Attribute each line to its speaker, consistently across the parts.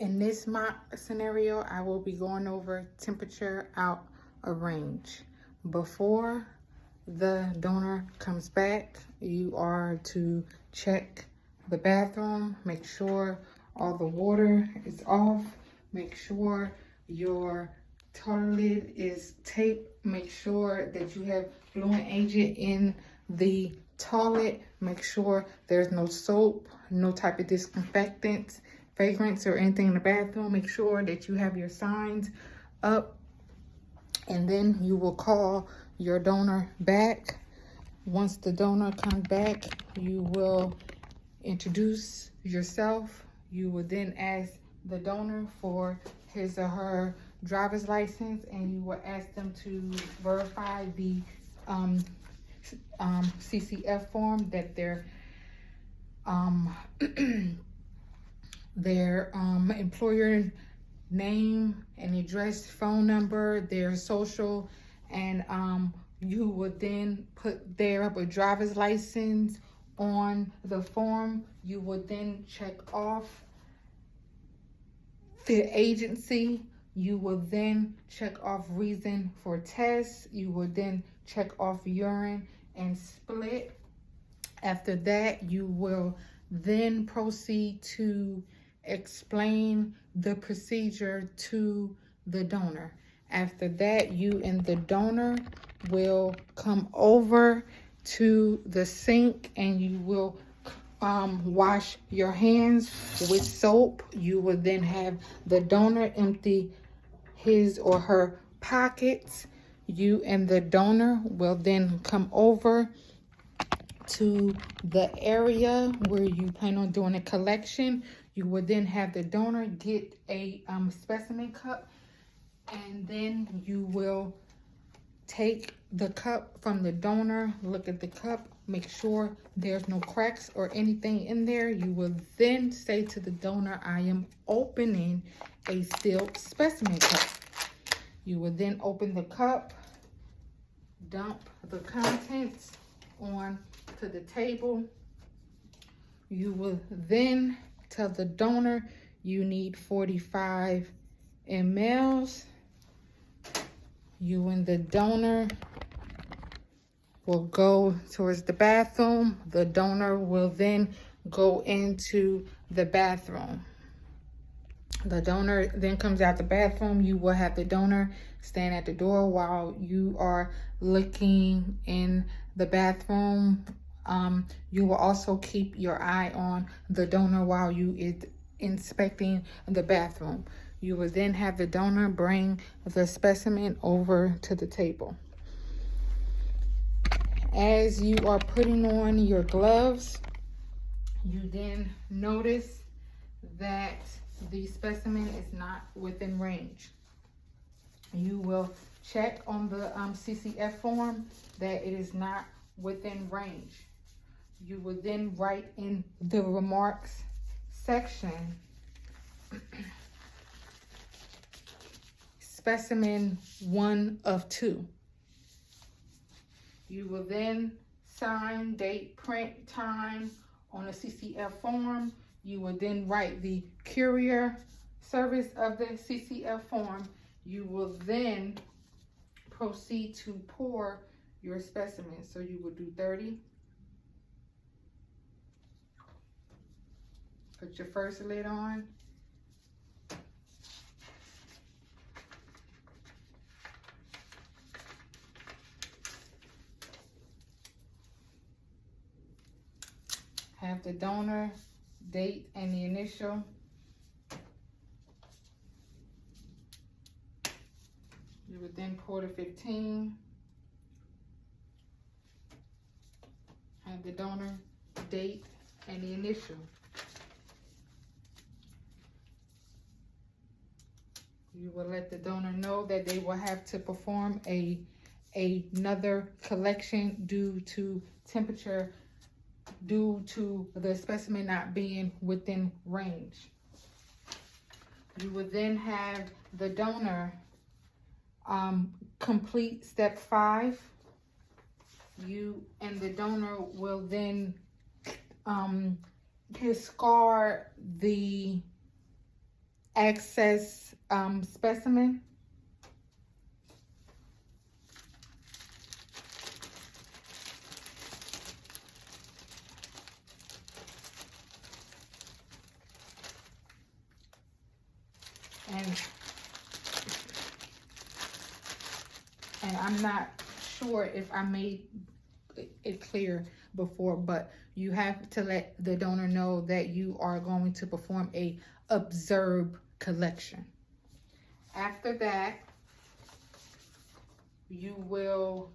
Speaker 1: In this mock scenario, I will be going over temperature out of range. Before the donor comes back, you are to check the bathroom, make sure all the water is off, make sure your toilet is taped, make sure that you have fluent agent in the toilet, make sure there's no soap, no type of disinfectant, fragrance or anything in the bathroom. Make sure that you have your signs up, and then you will call your donor back. Once the donor comes back, you will introduce yourself. You will then ask the donor for his or her driver's license, and you will ask them to verify the CCF form that their employer name and address, phone number, their social, and you would then put their driver's license on the form. You would then check off the agency. You will then check off reason for tests. You will then check off urine and split. After that, you will then proceed to explain the procedure to the donor. After that, you and the donor will come over to the sink and you will wash your hands with soap. You will then have the donor empty his or her pockets. You and the donor will then come over to the area where you plan on doing a collection. You will then have the donor get a specimen cup, and then you will take the cup from the donor, look at the cup, make sure there's no cracks or anything in there. You will then say to the donor, I am opening a sealed specimen cup. You will then open the cup, dump the contents on to the table. You will then tell the donor you need 45 mLs. You and the donor will go towards the bathroom. The donor will then go into the bathroom. The donor then comes out the bathroom. You will have the donor stand at the door while you are looking in the bathroom. You will also keep your eye on the donor while you is inspecting the bathroom. You will then have the donor bring the specimen over to the table. As you are putting on your gloves, you then notice that the specimen is not within range. You will check on the CCF form that it is not within range. You will then write in the remarks section, specimen 1 of 2. You will then sign, date, print, time on the CCF form. You will then write the courier service of the CCF form. You will then proceed to pour your specimen. So you will do 30. Put your first lid on. Have the donor, date, and the initial. You would then pour the 15. Have the donor, date, and the initial. You will let the donor know that they will have to perform another collection due to temperature, due to the specimen not being within range. You will then have the donor complete step 5. You and the donor will then discard the access specimen. And I'm not sure if I made it clear before, but you have to let the donor know that you are going to perform a observed collection. After that, you will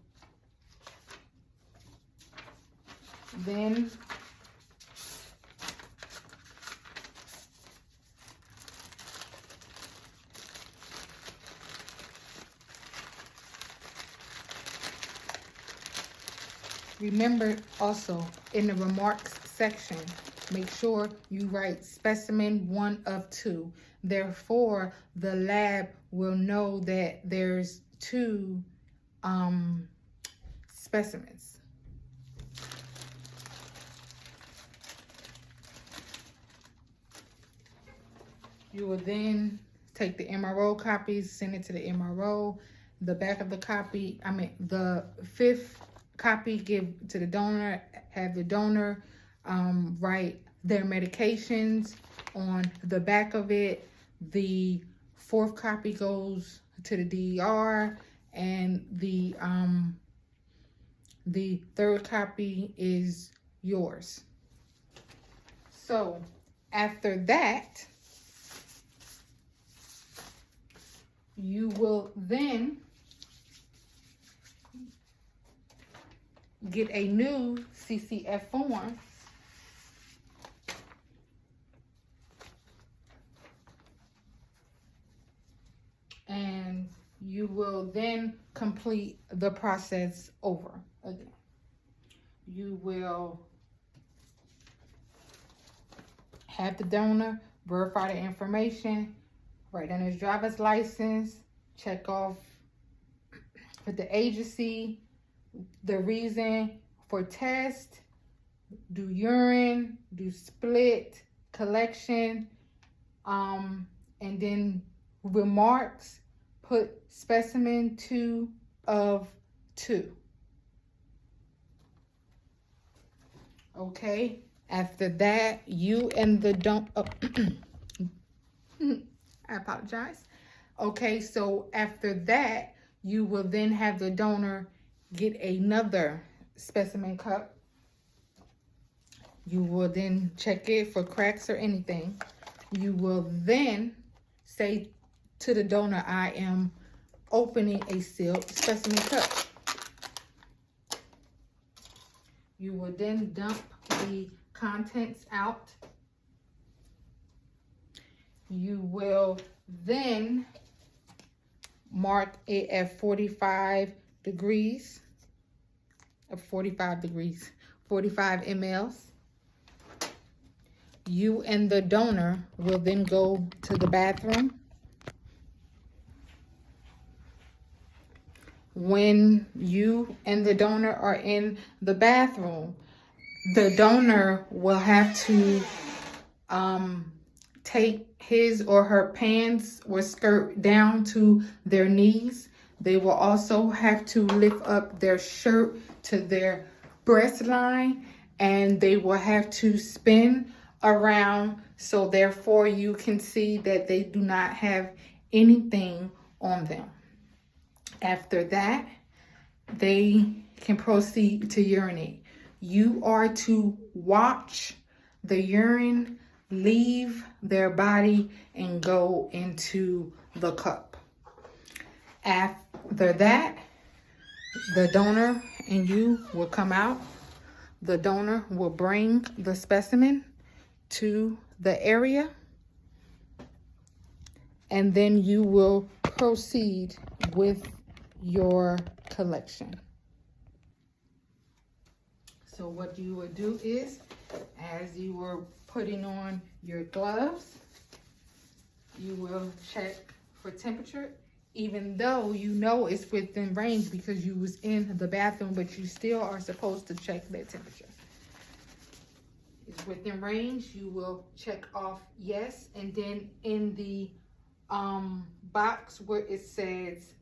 Speaker 1: then remember also in the remarks section, make sure you write specimen 1 of 2. Therefore, the lab will know that there's 2 specimens. You will then take the MRO copies, send it to the MRO. The back of the copy, the 5th copy, give to the donor, have the donor write their medications on the back of it. The 4th copy goes to the DER, and the 3rd copy is yours. So after that, you will then get a new CCF form and you will then complete the process over again. You will have the donor verify the information, write down his driver's license, check off with the agency, the reason for test, do urine, do split, collection, and then remarks, put specimen 2 of 2. Okay, after that, you and the I apologize. Okay, so after that, you will then have the donor get another specimen cup. You will then check it for cracks or anything. You will then say to the donor, I am opening a sealed specimen cup. You will then dump the contents out. You will then mark it at 45 degrees, 45 mLs. You and the donor will then go to the bathroom. When you and the donor are in the bathroom, the donor will have to take his or her pants or skirt down to their knees. They will also have to lift up their shirt to their breast line, and they will have to spin around, so therefore you can see that they do not have anything on them. After that, they can proceed to urinate. You are to watch the urine leave their body and go into the cup. After that, the donor and you will come out. The donor will bring the specimen to the area, and then you will proceed with your collection. So what you will do is, as you are putting on your gloves, you will check for temperature, even though you know it's within range because you was in the bathroom, but you still are supposed to check that temperature. is within range, you will check off yes. And then in the box where it says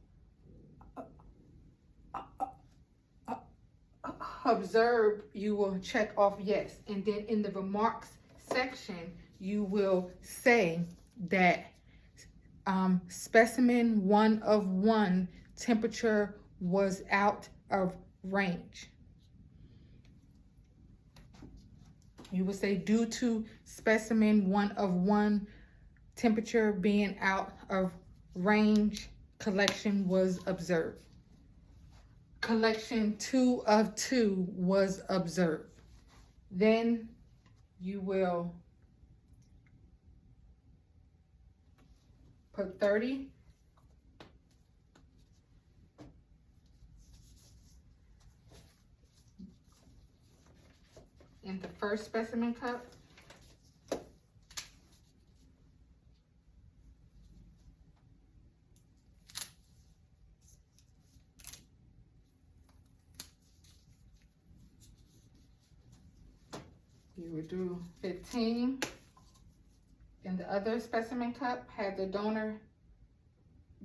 Speaker 1: observe, you will check off yes. And then in the remarks section, you will say that specimen 1 of 1 temperature was out of range. You would say due to specimen 1 of 1 temperature being out of range, collection was observed. Collection 2 of 2 was observed. Then you will put 30. In the first specimen cup. You would do 15. In the other specimen cup, have the donor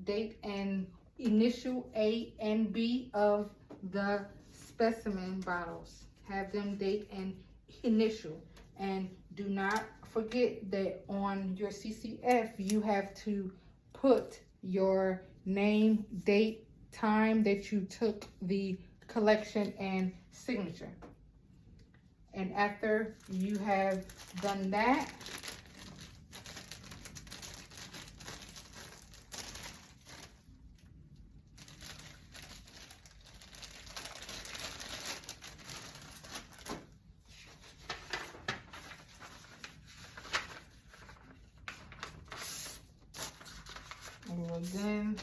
Speaker 1: date and initial A and B of the specimen bottles. Have them date and initial. And do not forget that on your CCF, you have to put your name, date, time that you took the collection, and signature. And after you have done that, we will then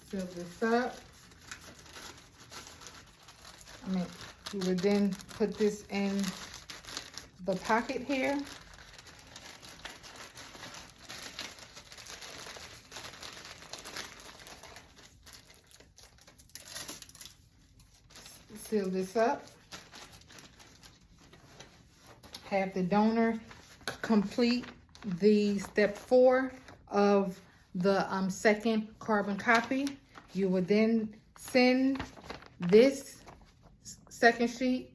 Speaker 1: seal this up. You would then put this in the pocket here. Seal this up. Have the donor complete the step 4 of the second carbon copy. You will then send this second sheet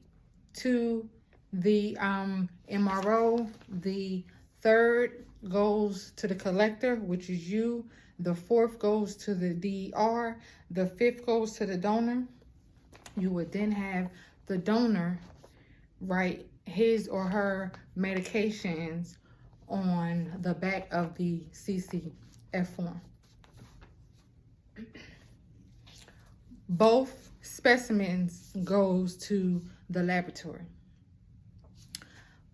Speaker 1: to the MRO. The third goes to the collector, which is you. The fourth goes to the DER. The fifth goes to the donor. You would then have the donor write his or her medications on the back of the CCF form. Both specimens goes to the laboratory.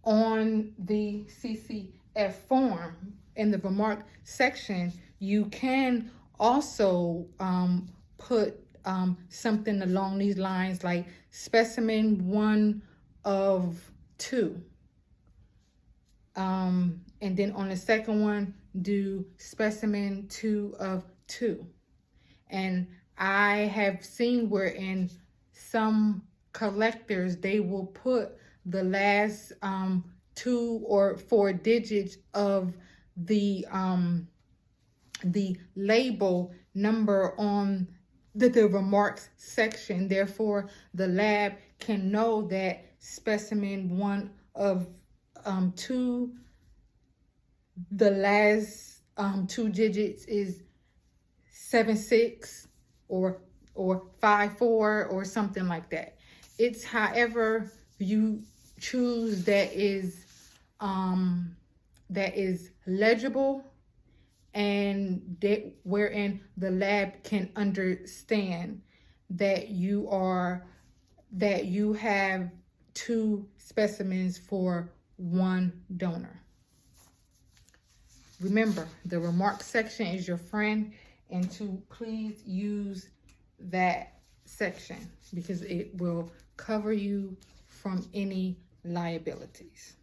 Speaker 1: On the CCF form, in the remark section, you can also put something along these lines, like specimen 1 of 2. And then on the second one, do specimen 2 of 2. And I have seen where in some collectors, they will put the last 2 or 4 digits of the label number on the remarks section. Therefore, the lab can know that specimen 1 of 2, the last 2 digits is 76 or 54 or something like that. It's however you choose that is legible, and that wherein the lab can understand that you have 2 specimens for 1 donor. Remember, the remarks section is your friend, and to please use that section because it will cover you from any liabilities.